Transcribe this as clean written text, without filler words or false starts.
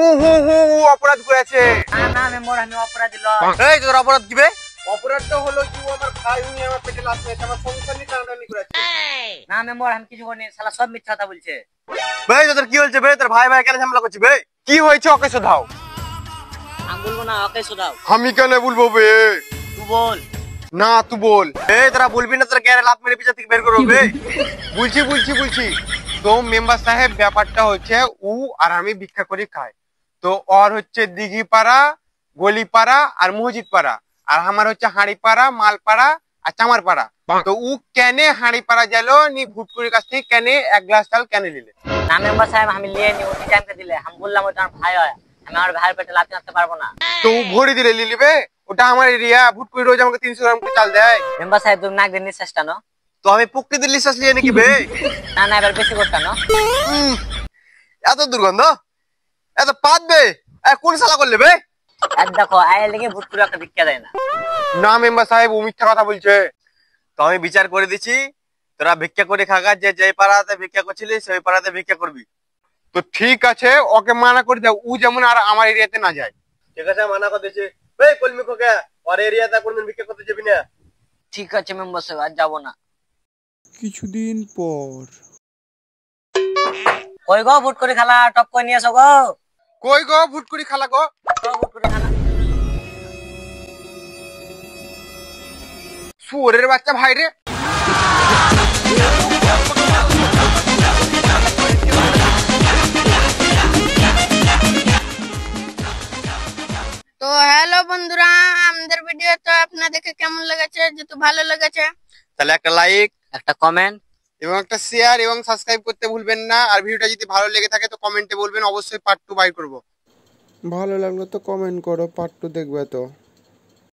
হু হু অপরাধ করেছে। না না মেম্বার আমি অপরাধী লয়। এই তোর অপরাধ দিবে? অপরাধটা হলো কি ও আমার ভাই, উনি আমার পেটে লাথ মেরেছে, আমার সংসার নিয়ে টানাটানি করেছে। না মেম্বার আমি কিছু করিনি, শালা সব মিথ্যা কথা বলছে। ভাই তোর কি হয়েছে ভাই? তোর ভাই ভাই কেন ঝামেলা করছিস ভাই? কি হয়েছে ওকে শোধাও। আমি বলবো না, ওকে শোধাও। আমি কেন বলবো বে? তুই বল। না তুই বল। এই তোরা বলবি না, তোরা কেন লাথ মেরে পিছা থেকে বের করবো বে? বলছি তো মেম্বার সাহেব ব্যাপারটা হচ্ছে ও আর আমি ভিক্ষা করে খাই। তো ওর হচ্ছে দিঘিপাড়া, গলিপাড়া আর মসজিদপাড়া, আর আমার হচ্ছে হাঁড়িপাড়া, মালপাড়া আর চামারপাড়া। তো ও কেনে হাঁড়িপাড়া গেল নি ভুটকুড়ির কাছ থেকে কেনে এক গ্লাস চাল কেনে নিলে? না মেম্বার সাহেব আমি নিয়ে নি, ওই টাইমকে দিলে আমি বললাম ওটা আমার ভাই হয়, আমি আমার ভাইয়ের পেটে লাথি মারতে পারবো না। তো ও ভরি দিলে নিলিবে? ওটা আমার এরিয়া, ভুটকুড়ি রোজ আমাকে 300 গ্রাম করে চাল দেয়। মেম্বার সাহেব তুমি নাক দিয়ে নিঃশ্বাস টানো। তো আমি প্রকৃতির লিশ্বাস নিয়ে নাকি বে? না না এবার বেশি করতে টানো। এত দুর্গন্ধ, এত পাত বে, কোন শালা করলে বে? আর দেখো আয়ের লেগে ভুট করে একটা ভিক্ষা দেয় না। না মেম্বার সাহেব ও মিথ্যা কথা বলছে। তো আমি বিচার করে দিছি, তোরা ভিক্ষা করে খাগা, যে যে পাড়াতে ভিক্ষা করছিলি সেই পাড়াতে ভিক্ষা করবি। তো ঠিক আছে, ওকে মানা করে দাও, ও যেমন আর আমার এরিয়াতে না যায়। ঠিক আছে মানা করে দিয়েছি। এই কলমি খোকা, ওর এরিয়াতে কোনদিন ভিক্ষা করতে যাবি না। ঠিক আছে মেম্বার সাহেব, আর যাবো না। কিছুদিন পর। কই গো ভুট করে খালা, টপ করে নিয়ে এসো গো। কই গো ভুটকুড়ি খালা গো? ভুট করে খালা। শুয়োরের বাচ্চা ভাই রে। তো হ্যালো বন্ধুরা, আমাদের ভিডিও তো আপনাদেরকে কেমন লেগেছে? যদি ভালো লেগেছে তাহলে একটা লাইক, একটা কমেন্ট এবং একটা শেয়ার এবং সাবস্ক্রাইব করতে ভুলবেন না। আর ভিডিওটা যদি ভালো লেগে থাকে তো কমেন্টে বলবেন, অবশ্যই পার্ট 2 বাই করব। ভালো লাগলো তো কমেন্ট করো, পার্ট 2 দেখবে তো।